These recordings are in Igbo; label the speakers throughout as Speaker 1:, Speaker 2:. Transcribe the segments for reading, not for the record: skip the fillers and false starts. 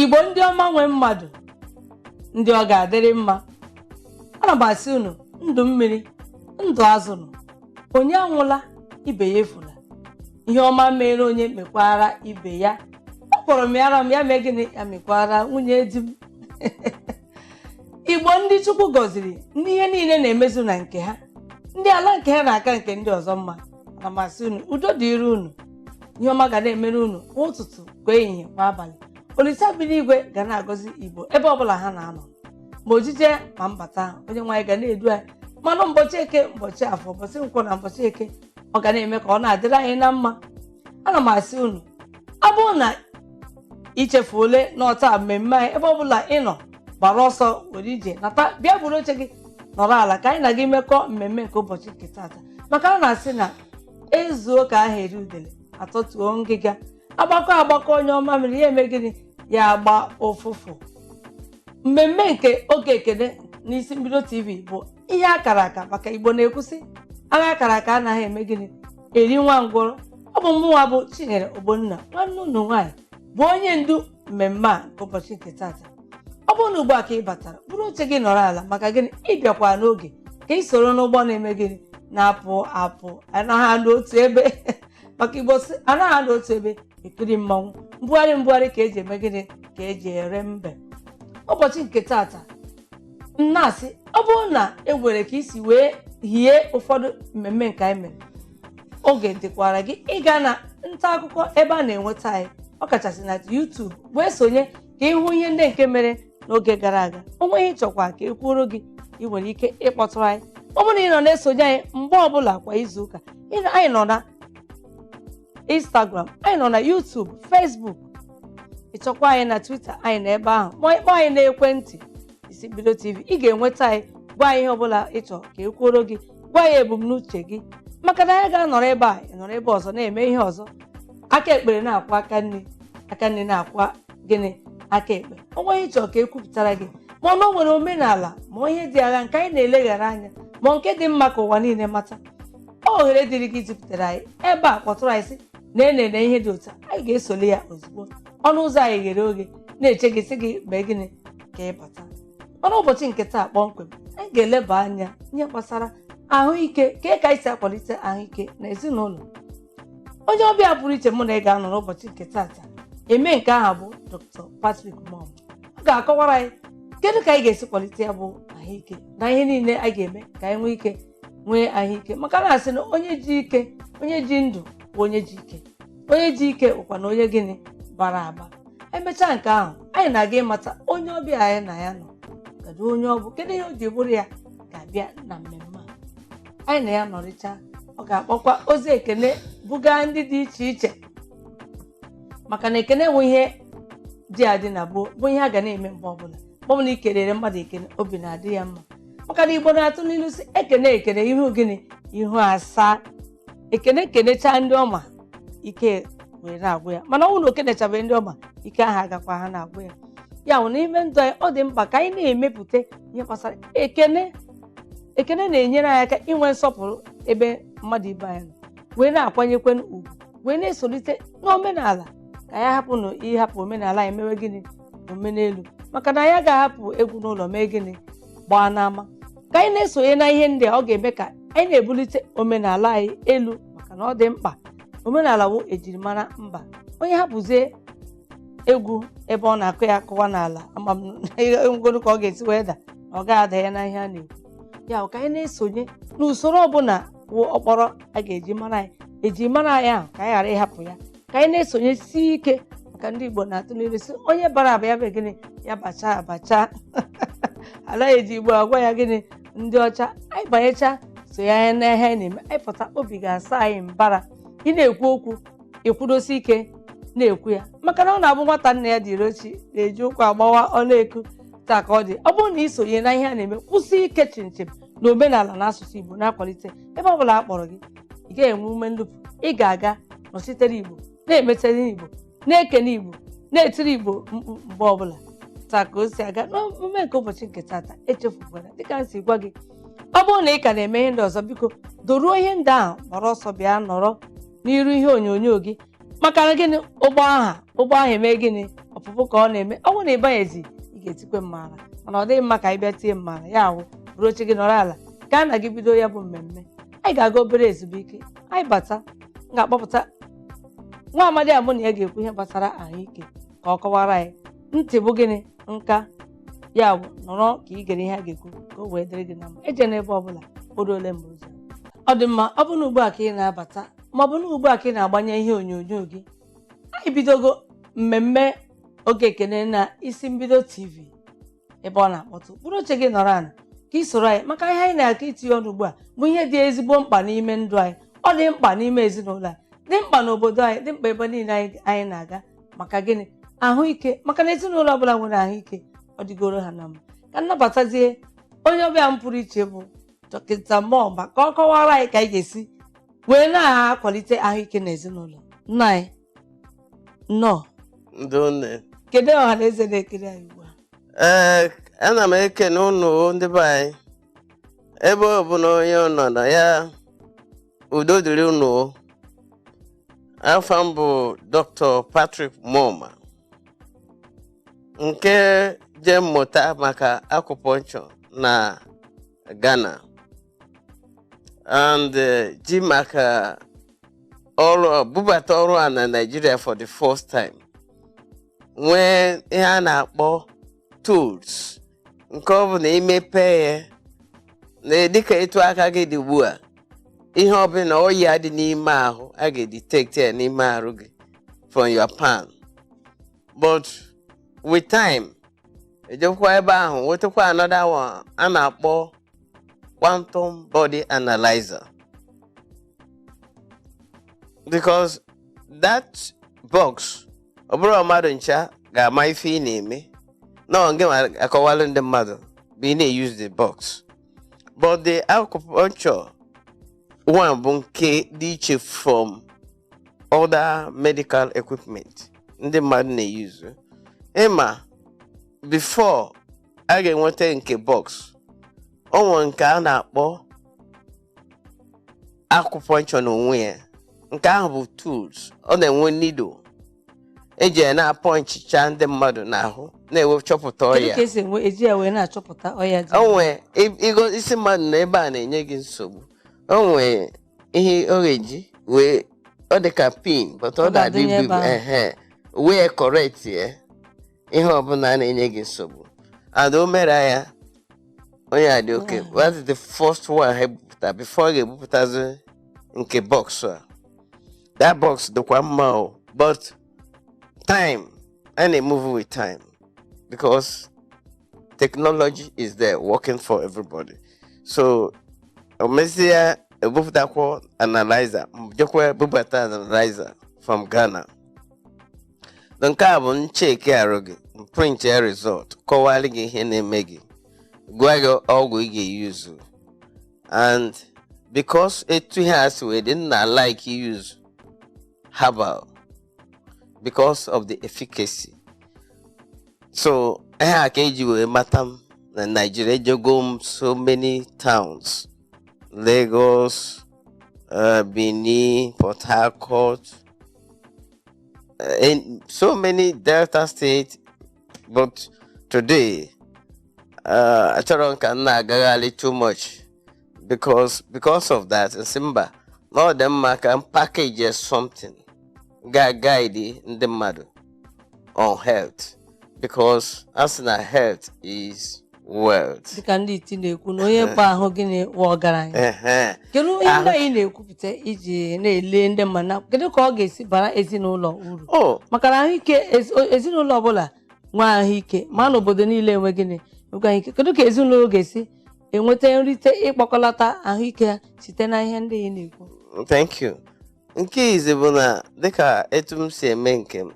Speaker 1: Igbo ndị ọma nwe mmadụ ndị ọ ga-adịrị mma. Ana m asị unu ndụ mmiri ndụ azụnụ onye anwụla ibe ya efula. Ihe ọma mere onye mekwara ibe ya. Ọ kpọrọ m yara m ya mee gịnị ya mekwara nwunye di m. Igbo ndị Chukwu gọziri ndị ihe niile na-emezu na nke ha, ndị ala nke ha na-aka nke ndị ọzọ mma. Ana m asị unu udo dịrị unu, ihe ọma ga na-emere unu kwa ụtụtụ kwa ehihie kwa abalị. Olise bi n'igwe ga na-agọzi Igbo ebe ọbụla ha na-anọ, ma ojije ma mbata. Onye nwaanyị ga na-edu anyị mmanụ ụbọchị eke, ụbọchị afọ, ụbọchị nkwọ na ụbọchị eke. Ọ ga na-eme ka ọ na-adịrị anyị na mma. Ana m asị unu ọ bụrụ na ichefuole n'ọta mmemme anyị, ebe ọbụla ị nọ gbara ọsọ were ije nata bịa buru oche gị nọrọ ala ka anyị na gị mekọ mmemme nke ụbọchị nke taata. Maka a na-asị na ezuo ka aha eri udele atọtuo ngịga, agbakọ onye ọma mere ya eme gịnị ya agba ụfụfụ. Mmemme nke oge ekene n'isi mbido TV bụ ihe akara aka maka Igbo na-ekwusi agha akara aka anaghị eme gịnị eri nwa ngwọrọ. Ọ bụ mụnwa bụ Chinyere Ogbonna, nwanne unu nwaanyị bụ onye ndu mmemme a nke ụbọchị nke taata. Ọ bụrụ na ugbu a ka ị batara bụrụ oche gị nọrọ ala maka gịnị ịbịakwa n'oge ka ị soro n'ụgbọ na-eme gịnị na-apụ apụ. Anaghị anọ otu ebe maka Igbo si anaghị anọ otu ebe ekiri mmanwụ. Mbugharị ka eji eme gịnị ka eji ere mbe. Ụbọchị nke taata na-asị ọ bụrụ na egwere ka isi wee hie ụfọdụ mmemme nke anyị mere, oge dịkwara gị ịga na nta akụkọ ebe a na-enweta anyị, ọkachasị na YouTube, wee sonye ka ịhụ ihe ndị nke mere n'oge gara aga. Onwe ihe ịchọkwa ka e kwuoro gị, ị nwere ike ịkpọtụrụ anyị. Ọ bụrụ na ị nọ na-esonye anyị mgbe ọbụla kwa izu ụka, anyị nọ na Instagram, anyị nọ na YouTube, Facebook, ịchọkwa anyị na Twitter, anyị na ebe ahụ. Ma ịkpọ anyị n'ekwentị isi mbido TV, ị ga-enweta anyị, gwa anyị ihe ọbụla ịchọ ka e kwuoro gị, gwa ya ebumnuche gị. Maka na anyị ga-anọrọ ebe a, nọrọ ebe ọzọ na-eme ihe ọzọ. Aka ekpere na-akwa aka nne na-akwa gịnị aka ekpe. Onwe ihe ịchọ ka ekwupụtara gị, ma ọ nwere omenala ma ihe dị agha nke anyị na-eleghara anya, ma nke dị mma ka ụwa niile mata. Ohere dịrị gị zipụtara anyị ebe a, kpọtụrụ anyị sị na ihe dị otu anyị ga-esole ya ozugbo. Ọnụ ụzọ anyị ghere oghe na-eche gị sị gị mee gịnị ka ị bata. Ọnụ ụbọchị nke taa kpọmkwem anyị ga-eleba anya ihe gbasara ahụike, ka anyị si akwalite ahụike na ezinụlọ. Onye ọbịa pụrụ iche mụ na ị ga-anọ n'ụbọchị nke taata eme nke ahụ bụ Dr. Patrick Mom. Ọ ga-akọwara anyị kedu ka anyị ga-esi kwalite ya bụ ahụike na ihe niile anyị ga-eme ka anyị nwee ike nwee ahụike. Maka na asị na onye ji ike, onye ji ndụ bụ onye ji ike. Onye ji ike bụkwa na onye gịnị bara aba. Emechaa nke ahụ, anyị na-aga ịmata onye ọbịa anyị na ya nọ kedu onye ọ bụ, kedu ihe o ji bụrụ ya ga-abịa na mmemme a. Anyị na ya nọrịcha, ọ ga-akpọkwa ozi ekene buga ndị dị iche iche, maka na ekene nwe ihe dị adị na bụ ihe a ga na-eme mgbe ọbụla ikelere mmadụ ekene, obi na-adị ya mma. Maka na Igbo na-atụ n'ilu si ekene ihu gịnị ihu asaa. Ekenechaa ndị ọma ike wee na-agwụ ya, mana ọ bụrụ na okenechabeghị ndị ọma ike ahụ agakwa ha na-agwụ ya. Ya bụ n'ime ndụ anyị ọ dị mkpa ka anyị na-emepụta ihe gbasara ekene. Ekene na-enyere anyị aka inwe nsọpụrụ ebe mmadụ ibe anyị nọ, wee na-akwanyekwe ugwu, wee na-esolite n'omenala ka ya hapụ na ịhapụ omenala anyị mewe gịnị omenelu. Maka na ya ga-ahapụ egwu n'ụlọ mee gịnị gbaa n'ama. Ka anyị na-esonye na ihe ndị a, ọ ga-eme ka anyị na-ebulite omenala anyị elu, maka na ọ dị mkpa. Omenala bụ ejirimara mba. Onye hapụzie egwu ebe ọ na-akụ ya akụwa n'ala, amamngolu ka ọ ga-esi wee da, ọ ga-ada ya na ihe a na-ekwu. Ya ka anyị na-esonye n'usoro ọbụla wụ ọkpọrọ a ga-eji mara anyị, eji mara anyị ahụ ka anyị ghara ịhapụ ya. Ka anyị na-esonye si ike, maka ndị Igbo na-atụ n'ilu si onye bara aba ya bụ gịnị ya bacha abacha. Ala eji Igbo agwa ya gịnị ndị ọcha. Anyị banyecha so ya na ihe anyị na-eme, anyị pụta obi ga-asa anyị mbara. Ị na-ekwu okwu ekwudosi ike na-ekwu ya, maka na ọ na-abụ nwata nna ya dị irochi na-eji ụkwụ agbawa ọlaeku. Taa ka ọ dị, ọ bụrụ na ị sonye na ihe a na-eme, kwụsị ike chimchim na omenala na asụsụ Igbo na-akwalite ebe ọbụla a kpọrọ gị. Ị ga-enwe ume nlụpụ, ị ga-aga nọchitere Igbo, na-emetere Igbo, na-ekene Igbo, na-etiri Igbo mgbe ọbụla. Taa ka o si aga n'omume nke ụbọchị nke taata. Echefukwala, dịka m si gwa gị, ọ bụrụ na ị ka na-eme ihe ndị ọzọ, biko doruo ihe ndị ahụ, gbara ọsọ bịa nọrọ n'iru ihe onyonyo gị. Maka na gịnị ụgbọ ahụ eme gịnị ọpụpụ ka ọ na-eme. Ọ bụrụ na ịbanyezi ị ga-etikwe mmara, mana ọ dịghị mma ka anyị bịa tie mmara ya ahụ bụrụ oche gị nọrọ ala ka a na gị bido ya bụ mmemme. Anyị ga-aga obere ezumike, anyị bata m ga-akpọpụta nwa amadi a mụ na ya ga-ekwu ihe gbasara ahụike ka ọ kọwara anyị. Ntị bụ gịnị? Nka. Ya bụ nọrọ ka ị gere ihe a ga-ekwu ka o wee dịrị gị na mma. Eje n'ebe ọbụla odo ole mgbe ụzọ. Ọ dị mma, ọ bụ na ugbu a ka ị na-abata ma ọ bụ na ugbu a ka ị na-agbanye ihe onyonyo gị, anyị bidogo mmemme oge ekene na isi mbido TV ebe ọ na-akpọtụ. Bụrụ oche gị nọrọ ala ka ị soro anyị maka ihe anyị na-aka itinye ọnụ ugbu a bụ ihe dị ezigbo mkpa n'ime ndụ anyị. Ọ dị mkpa n'ime ezinụlọ anyị, dị mkpa n'obodo anyị, dị mkpa ebe niile anyị na-aga. Maka gịnị? Ahụike. Maka na ezinụlọ ọbụla nwere ahụike ọ dịgoro ha na mma. Ka nnabatazie onye ọbịa m pụrụ iche bụ dọkịnta mọba ka ọ kọwara anyị ka anyị ga-esi wee na-akwalite ahụike n'ezinụlọ. Nna anyị nnọọ.
Speaker 2: Ndone.
Speaker 1: Kedu ọha na eze na-ekiri anyị ugbu a?
Speaker 2: Ana m ekene unu ndị be anyị ebe ọ bụ na onye nọ na ya udo dịrị unu. Afọ m bụ Dr. Patrick Moma nke je mmụta maka acupuncture na Ghana and ji maka ọrụ bubata ọrụ a na Nigeria for the first time. Nwee ihe a na-akpọ tools nke ọ bụ na imepe ya na dịka etu aka gị dị ugbu a, ihe ọbụla ọya dị n'ime ahụ a ga-edetect ya n'ime arụ gị from your palm. But with time ejekwa ebe ahụ wetakwa another one a na-akpọ quantum body analyzer, because that box ọ bụrụ mmadụ ncha ga-ama ife ị na-eme na nge akọwalụ ndị mmadụ bụ ị na-use the box. But the acupuncture one bụ nke dị iche from other medical equipment ndị mmadụ na-use. Ịma before a ga-enweta nke box, o nwere nke a na-akpọ acupuncture n'onwe ya. Nke ahụ bụ tools, ọ na-enwe needle eji na-apọnchicha ndị mmadụ n'ahụ na-ewe chọpụta ọya.
Speaker 1: Ka esi eji ya wee na-achọpụta ọya dị.
Speaker 2: O nwee igo isi mmadụ na ebe a na-enye gị nsogbu, o nwee ihe ọ ga-eji wee ọ dị ka pin but ọ ga-adị wee correct ya ihe ọbụla na-enye gị nsogbu and o mere ya onye adị oke. That is the first one ha ebupụta before ga-ebupụtazi nke box a. That box dịkwa mma o, but time and a move with time because technology is there working for everybody. So omesia ebupụtakwa analyzer, jekwa bubata analyzer from Ghana. Nke a bụ ncheki arụ gị, print ya result, kọwalị gị ihe na-eme gị, gwa gị ọgwụ ị ga-use. And because etu ha si wee dị nna like use herbal because of the efficacy. So I can eji matam na Nigeria go so many towns, Lagos, Benin, Port Harcourt, in so many Delta states. But today I cannot too much because of that. Simba, now them can package something guide in the matter on health, because as na health is wealth.
Speaker 1: Dịka ndị iti na-ekwu na onye mkpa ahụ gịnị wụ ọgaranya. Kedu ihe ndị anyị na-ekwupụta iji na-ele ndị mmadụ, kedu ka ọ ga-esi bara ezinụlọ uru? Maka na ahụike ezinụlọ ọbụla nwe ahụike ma n'obodo niile enwe gịnị nwekwa ahụike. Kedu ka ezinụlọ ga-esi enweta nrite ịkpọkọlata ahụike ha site na ihe ndị ị na-ekwu?
Speaker 2: Thank you. Nke izi bụ na dịka etu m si eme nke m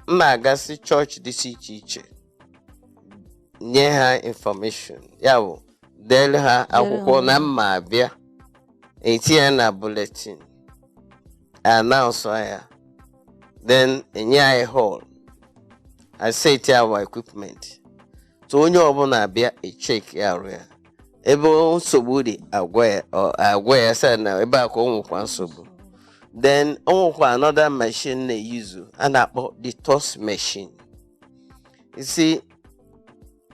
Speaker 2: na-agasị chọọchị dị iche iche nye ha information, ya bụ delu ha akwụkwọ na mma abịa etinye na bulletin announce ya, then enye anyị hall aseti our equipment, so onye ọbụla abịa echek ya arụ ya ebe nsogbu dị agwa ya sị na ebe a ka o nwekwa nsogbu. Then onwekwa another machine na use a na-akpọ detox machine. You see,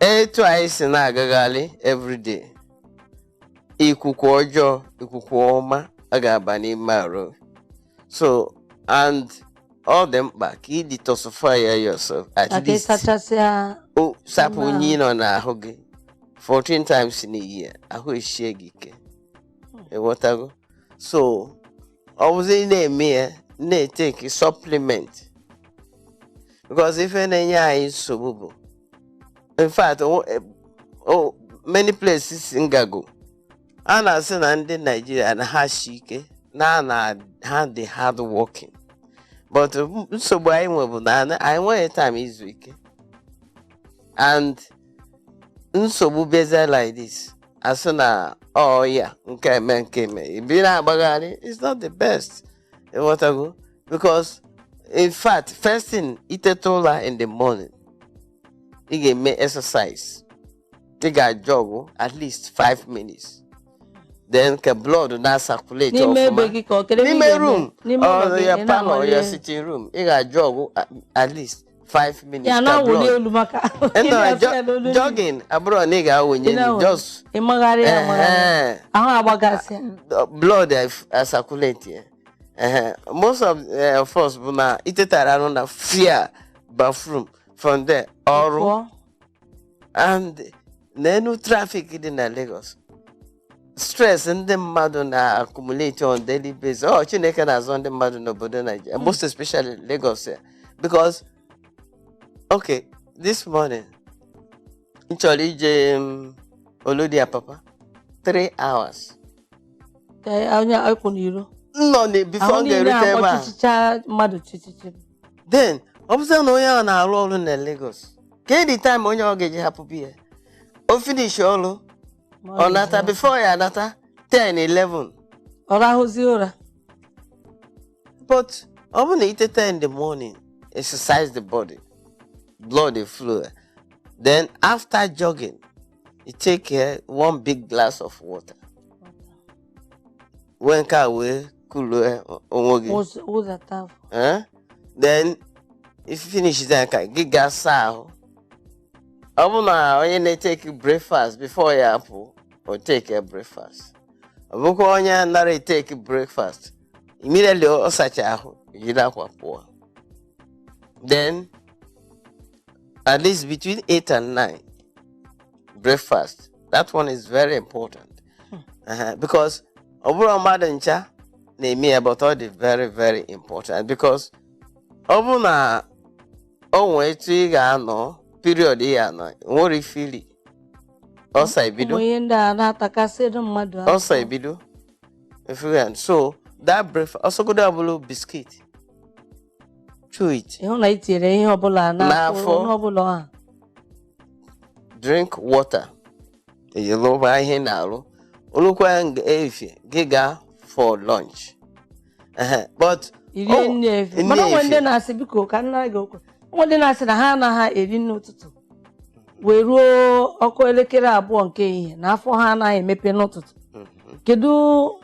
Speaker 2: etu anyị si na-agagharị everyday, ikuku ọjọọ, ikuku ọma a ga-aba n'ime arụ. So, and all dị mkpa ka ị detoxify yourself at least. Sapụ unyi nọ n'ahụ gị 14 times in a year. Ahụ eshie gị ike. Ịghọtago? So, ọ bụzi na-eme ya, na-etake supplement. Because ife na-enye anyị nsogbu bụ, in fact, many places ngago, a na-asị na ndị Nigeria na ha shi ike, na ha dị hard working. But nsogbu anyị nwe bụ na anyị nweghị time izu ike. And nsogbu beze like this, asị na ya nke eme, ibi na-agbagharị, it's not the best. Ịghọtago? Because in fact, first thing, iteta ụra in the morning, ị ga-eme exercise. Ị ga-jog at least 5 minutes. Then ka blood na circulate n'ime room or your parlor or your sitting room. Ị ga-jog at least 5 minutes. Ka blood. Jogging abụrụ na ị ga-awụnye just blood circulate. Most of us bụ na itetara arụ na fear bathroom from there ọrụ. And n'enu traffic dị na Lagos, stress ndị mmadụ na accumulate on daily basis. Chineke na-azọ ndị mmadụ n'obodo Nigeria, most especially Lagos here. Because okay, this morning m chọrọ ije Olodi Apapa 3 hours. Nọ before m ga-erute ebe a. Then ọ bụzị na onye ahụ na-arụ ọrụ na Lagos, ka the time onye ọ ga-eji hapụ biya o finish ọrụ ọ nata before ya nata 10, 11
Speaker 1: ọ rahụzi ụra.
Speaker 2: But ọ bụ na iteta in the morning, exercise the body, blood dey flow. Then after jogging, you take one big glass of water. When ka wee cool onwe gị. Then if you finish that, gị ga saa ahụ. Ọ bụ na onye na-take breakfast before ya apụ, or take a breakfast. Ọ bụkwa onye nara take breakfast, immediately ọ sacha ahụ, jiri akwa pụọ. Then at least between 8 and 9, breakfast. That one is very important. Because ọ bụrụ mmadụ ncha na-eme ya, but all the very, very important. Because ọ bụ na o nwee etu ị ga-anọ period ị ga-anọ, nwere ifili ọsa ibido. Ọsa ibido. So that breakfast also go double biscuit. Chew it. Drink water. You know why he now. Olukwa efi giga for lunch. But
Speaker 1: ndị na-asị biko ka nna gị okwu. Ndị na-asị na ha anaghị eri n'ụtụtụ wee ruo ọkụ elekere 2 nke ehihie na afọ ha anaghị emepe n'ụtụtụ. Kedu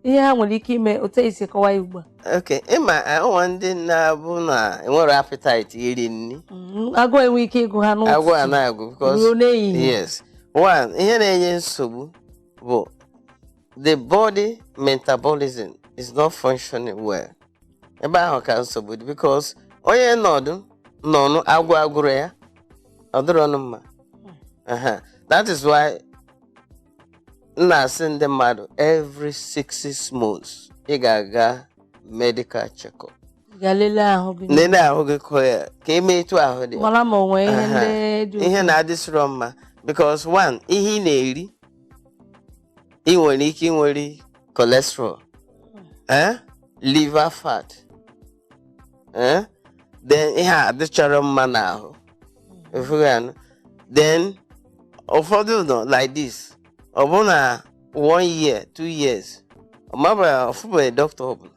Speaker 1: ihe ha nwere ike ime otu esi kọwa ya ugbu a?
Speaker 2: Okay, ịma ọnwa ndị na-abụ na enwere appetite iri nri.
Speaker 1: Agụ enwe ike ịgụ ha n'ụtụtụ.
Speaker 2: Agụ anaghị because yes. One, ihe na-enye nsogbu bụ the body metabolism is not functioning well. Ebe ahụ ka nsogbu dị because onye nọnụ agụrụ ya ọ dịrọ ọnụ mma. That is why na-asị ndị mmadụ every 6 months ị ga-aga medical check-up.
Speaker 1: Lele ahụ
Speaker 2: gị kọ ya ka eme etu ahụ dị.
Speaker 1: Mara ma onwe
Speaker 2: ihe na-adịsịrọ mma because one, ihe ị na-eri, ị nwere ike inwere cholesterol, liver fat, then ihe adịchọrọ mma n'ahụ. Then ụfọdụ nọ like this, ọ bụ na 1 year 2 years ọ mabara ọfụbeghị doctor ọbụla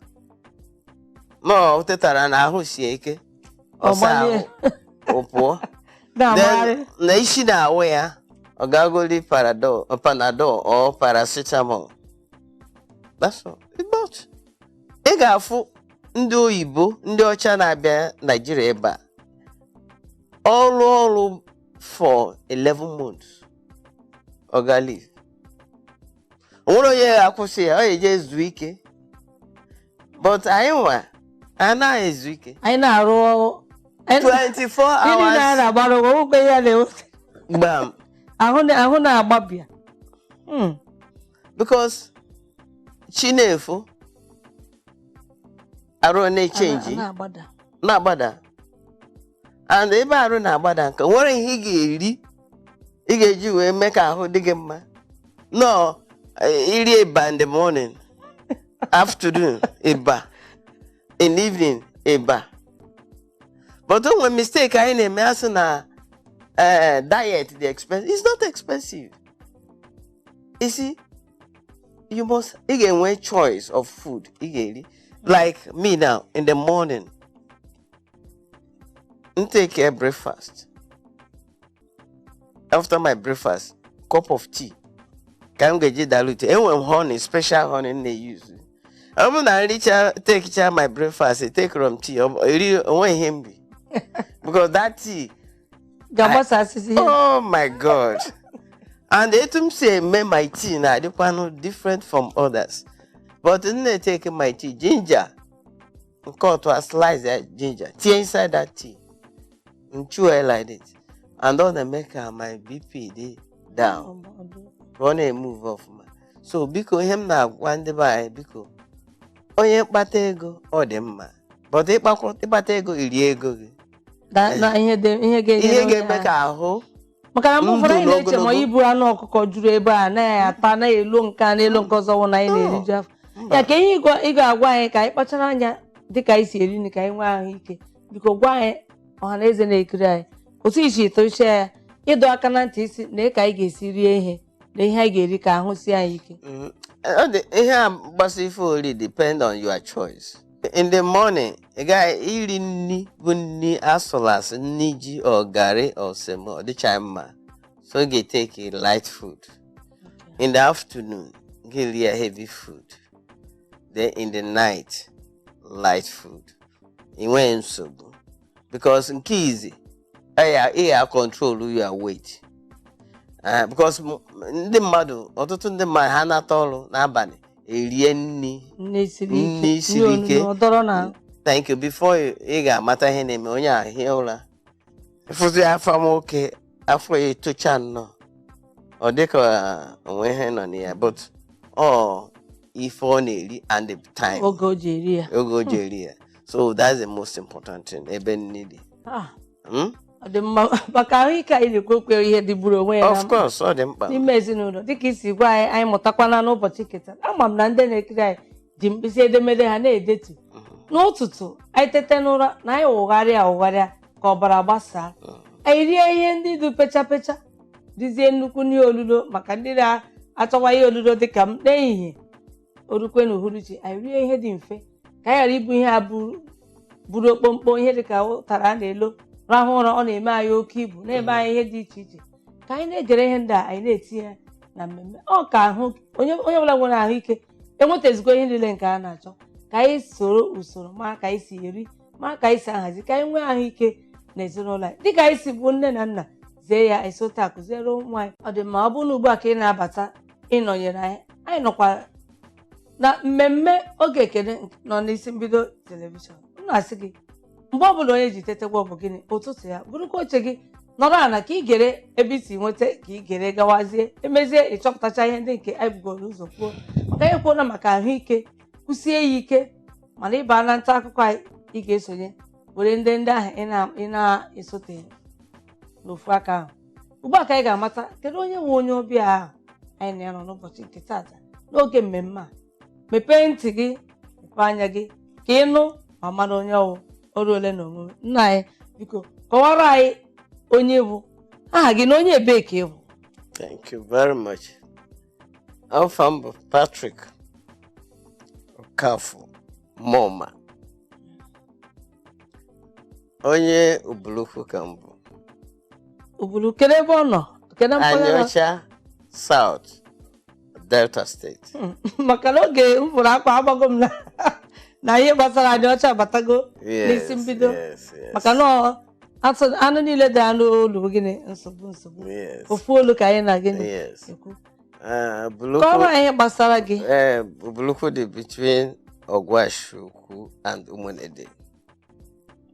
Speaker 2: ma ọ tetara na ahụ sie ike ọsa ahụ ọpụọ. Then na isi na-awụ ya ọ ga-agoli panadol or paracetamol. That's all. But ị ga-afụ ndị oyibo ndị ọcha na-abịa Nigeria ebe a all for 11 months. Oga leave. Onwere onye akwụsị ya, ọ eje ezu ike. But anyị nwa anaghị ezu ike.
Speaker 1: Anyị na-arụ
Speaker 2: 24 hours.
Speaker 1: Ndị na-agbara ụgwọ ya na
Speaker 2: Gbam.
Speaker 1: ahụ na-agbabịa.
Speaker 2: Because Chinefo arụ na-echenji na-agbada. And ebe arụ na-agbada nke nwere ihe ị ga-eri ị ga-eji wee mee ka ahụ dị gị mma. No, iri eba in the morning, afternoon eba, in evening eba. But when mistake I na-eme asị na diet dị expensive. It's not expensive. You see, you get choice of food. Like me now, in the morning, I take a breakfast. After my breakfast, cup of tea. Can get dilute. And when honey, special honey they use. I'm gonna take my breakfast. I take rum tea. Because that tea. Oh my God. And they told me say my tea now different from others. But then they take my tea, ginger. Cut to a slice that ginger. Tea inside that tea. And chew it like it. And all the make my BP they down. Wanna move off man. So because him now one day by because onye kpata ego ọ dị mma. But ịkpata ego iri ego gị.
Speaker 1: Na ihe
Speaker 2: ga-eme ka ahụ.
Speaker 1: Maka na mgbe ụfọdụ anyị na-eche ma ibu anụ ọkụkọ juru ebe a na-ata na-elo nke a na-elo nke ọzọ wụ na anyị na-eriju afọ. Ya ka ihe ị ga-agwa anyị ka anyị kpachara anya dịka anyị si eri nri ka anyị nwee ahụike. Biko gwa anyị ọha na eze na-ekiri anyị otu isi etoche ya ịdọ aka na ntị isi na ka anyị ga-esi rie ihe na ihe anyị ga-eri ka ahụ sie anyị ike.
Speaker 2: Ihe a gbasara ife ori depend on your choice. In the morning, a guy iri nni bụ nni asụlasụ nni ji or garri or semo or the chima. So you take a light food. Okay. In the afternoon, get a heavy food. Then in the night, light food. Inwe nsogbu. Because in easy, I control your weight. Because ndị mmadụ ọtụtụ ndị mmadụ ha na-ata ọrụ n'abalị erie nni siri ike. Thank you. Before ị ga-amata ihe na-eme onye ahịa ụra ịfụzi afọ nwoke afọ ya etocha nnọọ ọ dịka onwe ihe nọ na ya but ife ọ na-eri and the time
Speaker 1: oge o ji eri ya.
Speaker 2: So that's the most important thing ebe nni dị.
Speaker 1: Maka ahụike anyị na-ekwu okwe ihe dịgburu onwe ya.
Speaker 2: Of course, ọ dị mkpa
Speaker 1: n'ime ezinụlọ dịka isi gwa anyị mụtakwana n'ụbọchị nketa. Ama m na ndị na-ekiri anyị ji mkpịsị edemede ha na-edetu n'ụtụtụ anyị tete n'ụra na anyị wụgharịa ka ọbara gbasaa. Anyị rie ihe ndị dị pecha dizie nnukwu nri olulo maka ndị na-achọwa ihe olulo dịka m n'ehihie orukwe na uhuruchi anyị rie ihe dị mfe ka anyị ghara ibu ihe a buru okpomkpo ihe dịka ụtara a na-elo rahụ ụra ọ na-eme anyị oke ibu na-eme anyị ihe dị iche iche ka anyị na-egere ihe ndị a anyị na-etinye na mmemme ọ ka ahụ onye ọbụla nwere ahụike enwetazikwa ihe niile nke a na-achọ ka anyị soro usoro ma ka anyị si eri ma ka anyị si ahazi ka anyị nwee ahụike na ezinụlọ anyị dịka anyị si bụ nne na nna zie ya esota akụziere ụmụ anyị. Ọ dị mma ọ bụrụ na ugbu a ka ị na-abata ịnọnyere anyị nọkwa na mmemme oge ekene nọ n'isi mbido telivishọn. M na-asị gị mgbe ọbụla onye ji tetekwa ọ bụ gịnị ụtụtụ ya bụrụkwa oche gị nọrọ ala ka ị gere ebe isi nweta ka ị gere gawazie emezie ịchọpụtacha ihe ndị nke anyị bugoro ụzọ kwuo ka anyị kwuo na maka ahụike kwụsie ya ike mana ịba na nta akụkọ anyị ị ga-esonye were ndị ahụ ị na-esote n'ofu aka ahụ. Ugbu a ka anyị ga-amata kedu onye nwe onye ọbịa ahụ anyị na-anọ n'ụbọchị nke taata n'oge mmemme a. Mepee ntị gị mepee anya gị ka ị nụ ma mara onye ọwụ ọrụ ole na omume. Nna anyị biko kọwara anyị onye bụ aha gị na onye ebee ka ị bụ.
Speaker 2: Thank you very much. Afọ m bụ Patrick Okafọ Moma. Onye Ubulukwu ka m bụ.
Speaker 1: Ubulu kedu ebe ọ nọ? Kedu mpaghara?
Speaker 2: Anyocha South Delta State.
Speaker 1: Maka na oge m fụrụ akwa agbago m na ihe gbasara Anyocha abatago n'isi mbido. Maka na anụ niile dị anụ olu gịnị nsogbu
Speaker 2: Yes.
Speaker 1: ofu olu ka anyị na gịnị
Speaker 2: Yes.
Speaker 1: ekwu
Speaker 2: Buluku.
Speaker 1: kọrọ ihe gbasara gị
Speaker 2: Buluku dị between Ogwashukwu and Umunede.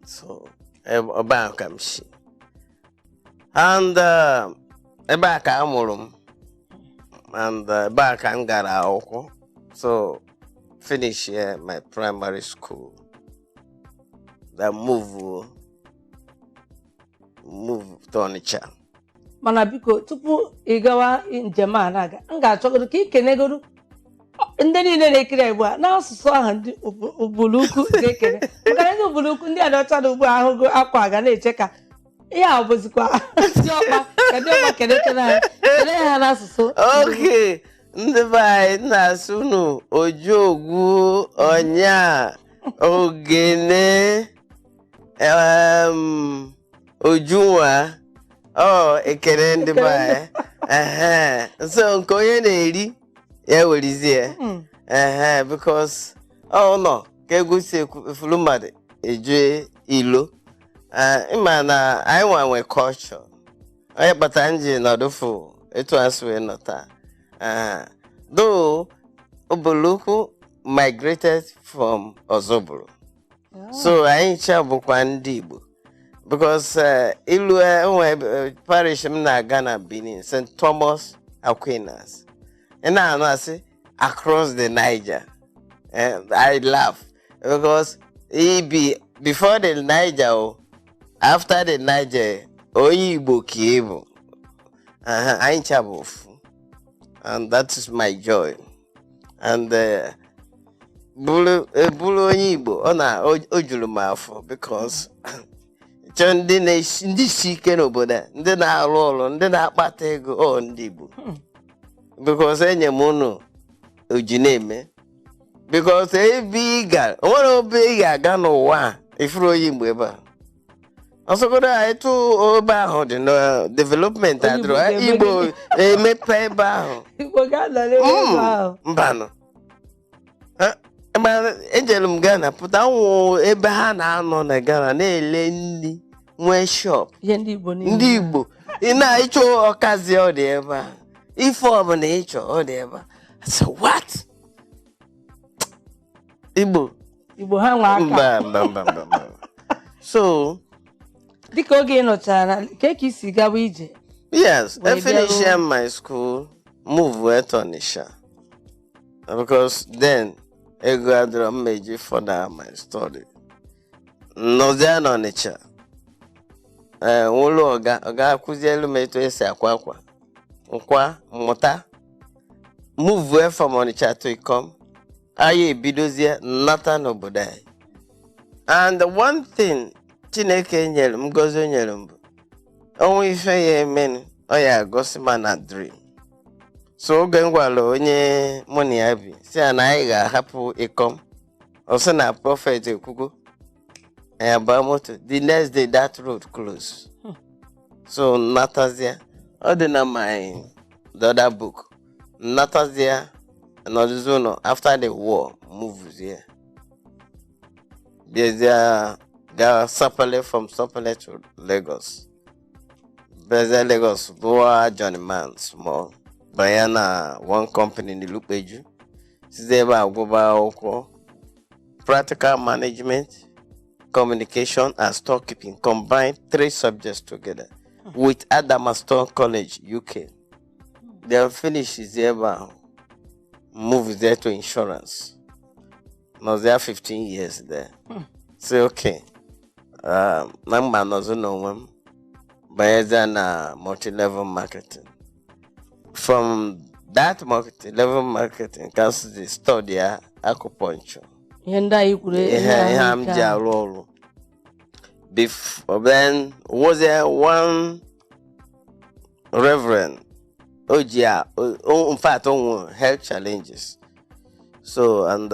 Speaker 2: So, ebe ahụ ka m si. And ebe a ka a mụrụ m. And ebe a ka m gara akwụkwọ. So, finish here my primary school. Then move to Onitsha.
Speaker 1: mana biko tupu ị gawa njem a na-aga m ga-achọgodo ka ị kenegoro ndị niile na-ekiri igbo a n'asụsụ ahụ ndị ubulukwu ga-ekene maka na ndị ubulukwu ndị adọcha na ugbu ahụ akwa ga na-eche ka ihe a bụzikwa ndị ọkpa ka ndị ọkpa kenekere ha kene ha n'asụsụ
Speaker 2: Okay, ndị be anyị na-asụ unu ojogwu ọnya ogene ojunwa ekele ndị be anyị so nke onye na-eri ya werizie because nọ ka egwu si efulu mmadụ eje ilo ịma na anyị nwe culture onye kpata nji nọdụfụ etu asị wee nọta though Oboloku migrated from Ozoboro. So anyị ncha bụkwa ndị Igbo because ilu parish m na-aga na Benin, St. Thomas Aquinas. And now I say across the Niger. I laugh because he be before the Niger or after the Niger, only Igbo Kiebo. I ain't and that is my joy. And bụrụ onye Igbo ọ na ojuru m afọ because chọ ndị isi ike n'obodo a ndị na-arụ ọrụ ndị na-akpata ego ndị Igbo because enye m unu oji na-eme because ebe ị ga nwere obe ị ga-aga n'ụwa ifuru onye Igbo ebe a ọsọgodo anyị tụ ebe ahụ dị na development adịrọ Igbo emepe ebe ahụ mbanụ ejere m Ghana pụta nwụ ebe ha na-anọ na Ghana na-ele nri nwee shop ndị Igbo ị na-ịchọ ọkazi ọ dị ebe a ife ọbụla ịchọ ọ dị ebe a so what Igbo
Speaker 1: ha nwe aka
Speaker 2: mba so
Speaker 1: dịka oge ị nọchara ka isi gawa ije
Speaker 2: yes I finished my school move to Onitsha because then ego adịrọ mmeji further my study nọzie na Onitsha nwụlụ ọga akụzielu m etu esi akwa nkwa mmụta move from Onitsha to Ikom anyị ebidozie nnata n'obodo anyị and one thing Chineke nyere m ngozi nyere m bụ onwe ife ya emenu ọ ya gosi ma na dream so oge m gwara onye mụ na ya bi si ya na anyị ga-ahapụ Ikom ọ sị na prophet ekwugo anyị abaa moto the next day that road close so nnatazia ọ dị na my the other book nnatazia n'ọzụzụ ụlọ after the war moves here bịazia ga Sapele from Sapele to Lagos bịazia Lagos lụọ journeyman small banye na one company in Ilupeju sizi ebe agwụba akwụkwọ practical management communication and storekeeping combined 3 subjects together with Adamastor College UK. Then finishes there, moves there to insurance. I was there 15 years there. Say okay. Namba nozo no but na multi-level marketing. From that multi-level marketing comes the study acupuncture. Before then was there one reverend in fact on health challenges. So and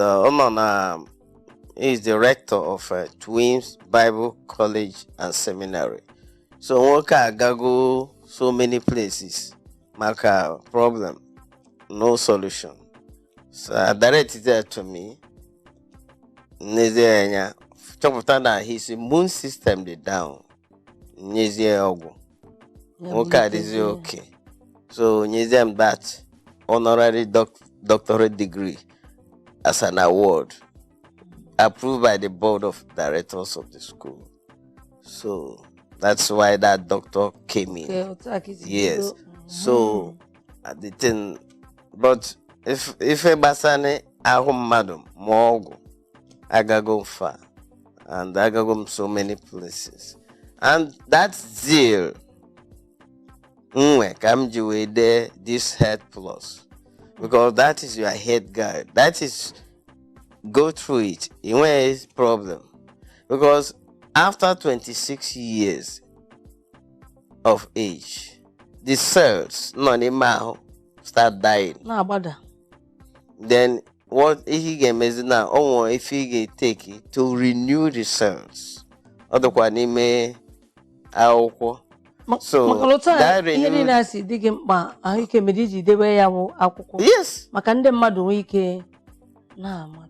Speaker 2: is the rector of Twins Bible College and Seminary. So Wonka go so many places. Maka problem, no solution. So I directed that to me. His immune system is down. nyezie ọgwụ nwoke adịzi okay. So nyezie m that honorary doctorate degree as an award approved by the board of directors of the school. So that's why that doctor came in. Yes. So at the thing, but if Basane ahụ madam more I go far and I go so many places, and that zeal come you there this head plus, because that is your head guide. That is go through it. Inwe is problem because after 26 years of age, the cells start dying. Then what he can measure now, or if he take it to renew the cells. Otherwise, he may so that yes.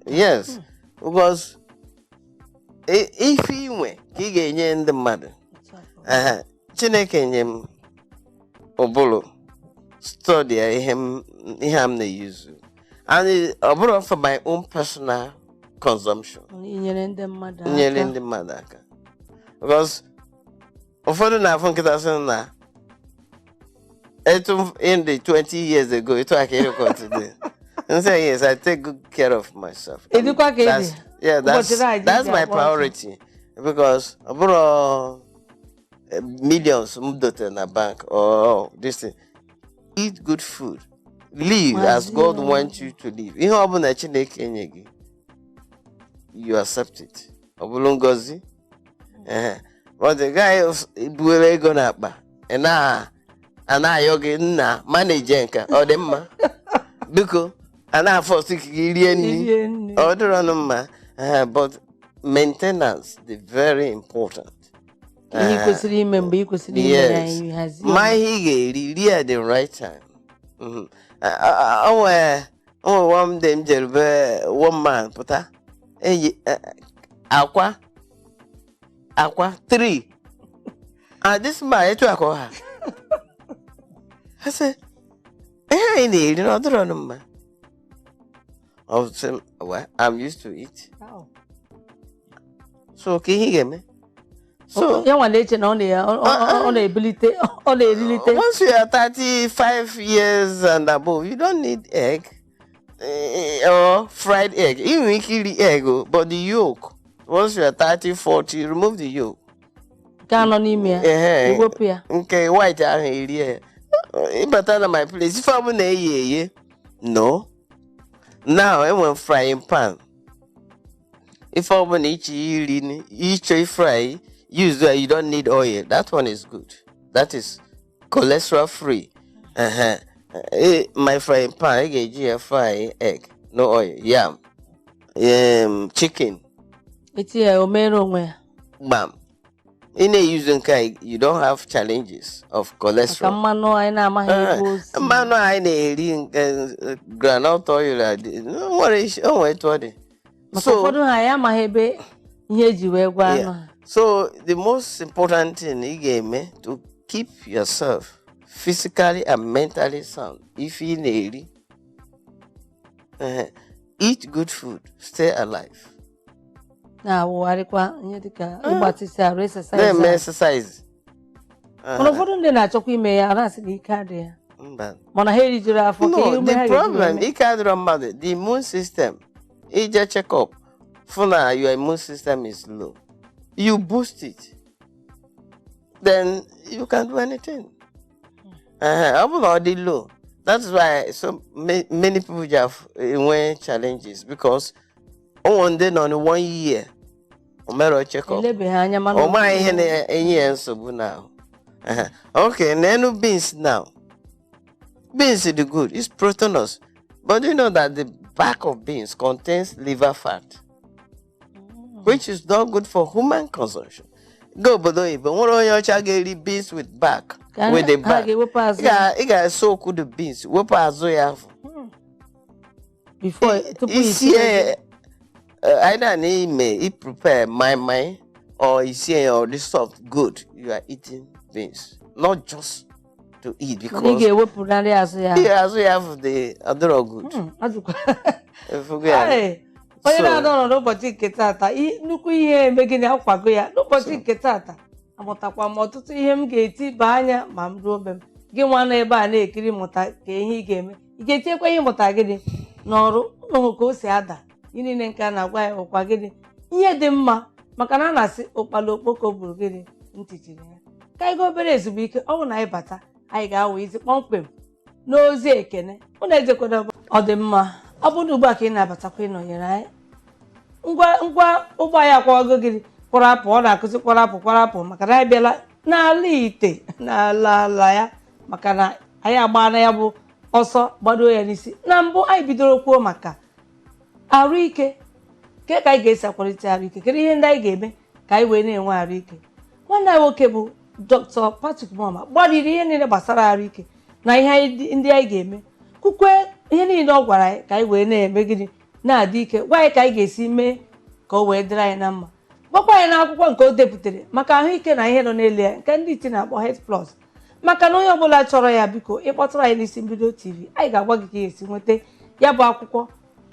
Speaker 2: Yes, because if he went, he gained the mother. Chineke nyem obolo study him the use, and obolo for my own personal consumption. Nyere the mother, because often na fun kita na in the 20 years ago it was today. And say yes, I take good care of myself. That's my priority, because millions moved in a bank or this thing. Eat good food, live as God wants you to live. You accept it. But the guy is gonna and I yogi na manage or them because and I for but maintenance is very important. Yes, my really at the right time. One them one man puta aqua 3 this man I said I need another man. Well, I'm used to it. So can you get me? So once you are 35 years and above, you don't need egg or fried egg. Even you kill the egg, but the yolk. Once you are 30, 40, remove the yolk. Okay, white area. But my place. If I'm no. Now I want frying pan. If I want each fry, use that you don't need oil. That one is good. That is cholesterol free. My frying pan, I get fry egg, no oil, yam, chicken.
Speaker 1: It's omero.
Speaker 2: Bam. In a using kai, you don't have challenges of cholesterol. Granite oil. No worries. Oh, wait, what? So the most important thing you gave me to keep yourself physically and mentally sound. If you need eat good food, stay alive.
Speaker 1: Now,
Speaker 2: exercise.
Speaker 1: No, the
Speaker 2: problem the immune system. It just check up. For now, your immune system is low. You boost it, then you can do anything. Already low. That's why so many people have challenges, because on 1 year. Check up. Now. Okay, nenu beans now. Beans is good. It's proteinous. But you know that the back of beans contains liver fat, which is not good for human consumption. Go below, but one of your beans with back. With the back. You got so good the beans. What before I don't need me, prepare my or isie or this soft, good. You are eating beans, not just to eat because
Speaker 1: you
Speaker 2: have the other good.
Speaker 1: Onye na-anọ n'ụbọchị nke taata nnukwu ihe eme gịnị akwago ya n'ụbọchị nke taata amụtakwa m ọtụtụ ihe m ga-eti ba anya ma m ruo be m gị nwa na ebe a na-ekiri mụta ka ihe ị ga-eme ị ga-etinyekwa ihe mụta gịnị n'ọrụ ụlọ ka o si ada ihe niile nke a na-agwa ya ụkwa gịnị ihe dị mma maka na a na-asị ụkpala okpoko buru gịnị ntị chiri ya ka anyị ga obere ezumike ọ bụ na anyị bata anyị ga-awa izi kpọmkwem n'ozi ekene ụnụ ejekwara ọ dị mma ọ bụrụ ugbu a ka ị na-abatakwa ịnọnyere anyị ngwa ụgbọ anyị akwago gịnị kwarapụ ọ na-akụzi kwarapụ maka na anyị bịala n'ala ite n'ala ya maka na anyị agbana ya bụ ọsọ gbado ya n'isi na mbụ anyị bidoro kwuo maka ahụike ke ka anyị ga-esi akwalite ahụike kedu ihe ndị anyị ga-eme ka anyị wee na-enwe ahụike nwanne anyị nwoke bụ Dr. Patrick Moma gbariri ihe niile gbasara ahụike na ihe ndị anyị ga-eme kwukwe ihe niile ọ gwara anyị ka anyị wee na-eme gịnị na-adị ike gwa anyị ka anyị ga-esi mee ka o wee dịrị anyị na mma gwakwa anyị n'akwụkwọ nke o depụtara maka ahụike na ihe nọ n'elu ya nke ndị iti na-akpọ Health Plus maka na onye ọbụla chọrọ ya biko ịkpọtụrụ anyị n'isi mbido TV anyị ga-agwa gị ka esi nweta ya bụ akwụkwọ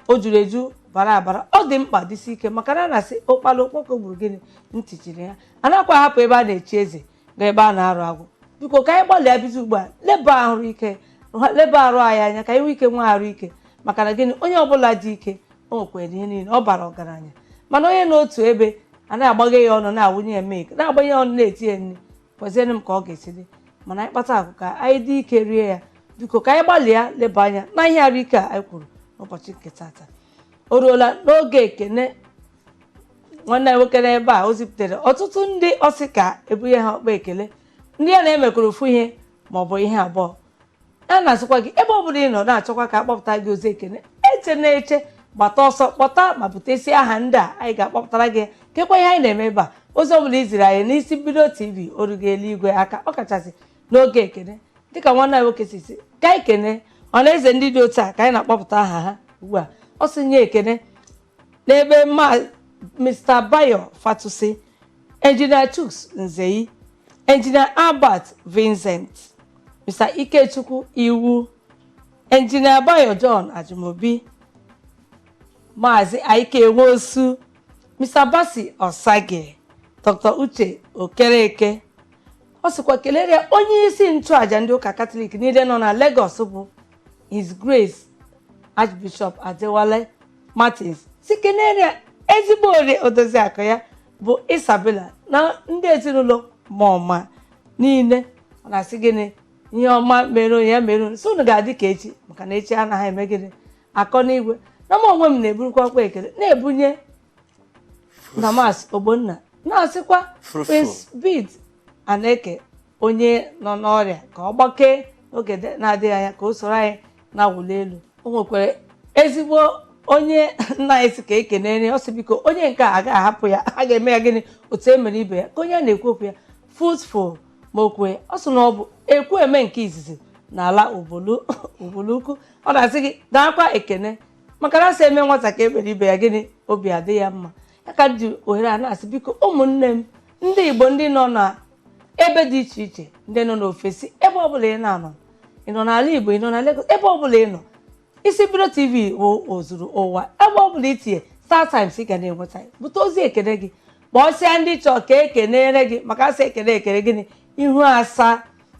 Speaker 1: o juru eju bara abara ọ dị mkpa dịsi ike maka na na-asị ụkpala okpoko gburu gịnị ntị chiri ya a nakwa ahapụ ebe a na-echi eze ga ebe a na-arụ agwụ biko ka anyị gbalịa bido ugbu a leba arụ anyị anya ka anyị nwee ike nwe arụ ike maka na gịnị onye ọbụla dị ike o nwekwara ihe niile ọ bara ọgaranya mana onye n'otu ebe a na-agbaghe ya ọnụ na-awụnye ya milk na-agbanye ya ọnụ na-eti ya nri kwezienụ m ka ọ ga-esi dị mana anyị kpata akụ ka anyị dị ike rie ya biko ka anyị gbalịa leba anya na ihe arụ ike a anyị kwuru n'ụbọchị nke taata o ruola n'oge ekene nwanne anyị nwoke n'ebe a o zipụtara ọtụtụ ndị ọsị ka ebunye ha ọkpa ekele ndị a na-emekwara ofu ihe ma ọ bụ ihe abụọ a na-asịkwa gị ebe ọ bụla ị nọ na-achọkwa ka akpọpụta gị ozi ekene eche na-eche gbata ọsọ kpọta ma butesi aha ndị a anyị ga-akpọpụtara gị kekwa ihe anyị na-eme ebe a ozi ọbụla iziri anyị n'isi mbido TV orugo eluigwe aka ọ kachasị n'oge ekene dịka nwanne anyị nwoke si ka anyị kene ọnaeze ndị dị otu a ka anyị na-akpọpụta aha ha ugbu a ọ sị nye ekene n'ebe Mr. Bayo Fatusi, Engineer Chuks Nzeyi, Engineer Albert Vincent, Mr. Ikechukwu Iwu, Engineer Bayo John Ajumobi, Maazị Ahụike Nwosu, Mr. Basi Osage, Dr. Uche Okereke. Ọ sịkwa kelere onye isi nchụaja ndị ụka Katọlik niile nọ na Lagos bụ His Grace Archbishop Adewale Martins. Si kelere ezigbo ori odozi akụ ya bụ Isabella na ndị ezinụlọ Moma niile ọ na-asị gịnị ihe ọma mere ya mere so unu ga-adị ka echi maka na echi anaghị eme gịnị akọ n'igwe na m onwe m na-eburukwa ọkwa ekele na-ebunye Namas Ogbonna na-asịkwa Prince Bid Aneke onye nọ n'ọrịa ka ọ gbakee n'oge na-adịghị anya ka o soro anyị na-awụli elu o nwekwara ezigbo onye nna anyị si ka ekenere ọ sị biko onye nke a agaghị ahapụ ya a ga-eme ya gịnị otu emere ibe ya ka onye a na-ekwu okwu ya fruitful ma okwe ọ sị na ọ bụ ekwu eme nke izizi n'ala ubulukwu ọ na-asị gị daakwa ekene maka na asị eme nwata ka ekpere ibe ya gịnị obi adị ya mma ya ka dị ohere a na-asị biko ụmụnne m ndị Igbo ndị nọ na ebe dị iche iche ndị nọ n'ofesi ebe ọbụla ị na-anọ ị nọ n'ala Igbo ị nọ na Lagos ebe ọbụla ị nọ isi mbido TV ozuru ụwa ebe ọbụla itinye StarTimes ị ga na-enweta bute ozi ekene gị kpọsịa ndị chọọ ka ekenere gị maka asị ekene gịnị ihu asaa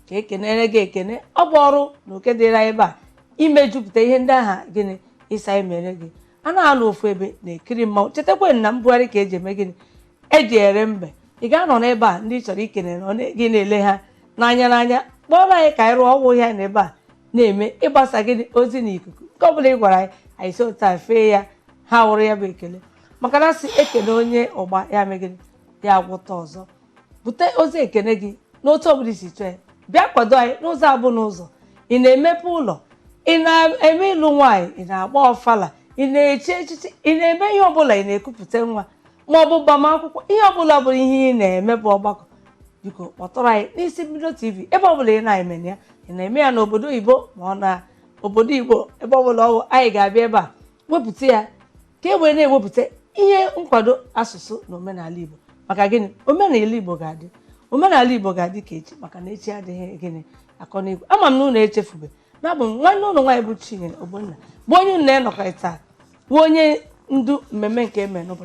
Speaker 1: ka ekenere gị ekene ọ bụ ọrụ na oke dịra ebe a imejupụta ihe ndị aha gịnị ịsa emere gị a na-alụ ofu ebe na-ekiri mmanwụ chetakwa na mbugharị ka eji eme gịnị eji ere mbe ị ga-anọ n'ebe a ndị chọrọ ikene gị na-ele ha n'anya kpọrọ anyị ka anyị rụọ ọgwụ ihe n'ebe a na-eme ịgbasa gịnị ozi n'ikuku nke ọbụla ị gwara anyị si otu a fee ya ha wụrụ ya bụ ekele maka na asị ekene onye ọgba ya megịrị ya agwụta ọzọ bute ozi ekene gị n'otu ọbụla isi chọọ ya bịa kwado anyị n'ụzọ abụ n'ụzọ ị na-emepe ụlọ ị na-eme ịlụ nwaanyị ị na-agba ọfala ị na-echi echichi ị na-eme ihe ọbụla ị na-ekupụta nwa ma ọ bụ gbamakwụkwọ ihe ọbụla bụrụ ihe ị na-eme bụ ọgbakọ biko kpọtụrụ anyị n'isi mbido TV ebe ọbụla ị na-eme ya ị na-eme ya n'obodo Igbo ma ọ na obodo Igbo ebe ọbụla ọwụ anyị ga-abịa ebe a wepụta ya ka e wee na-ewepụta ihe nkwado asụsụ na omenala Igbo maka gịnị omenala Igbo ga-adị ka echi maka na echi adịghị gịnị akọ n'igwe. Ama m na unu echefube na abụ m nwanne ụlọ nwaanyị bụ Chinyere Ogbonna bụ onye unu na-enọkọrịta bụ onye ndu mmemme nke eme n'ụbọchị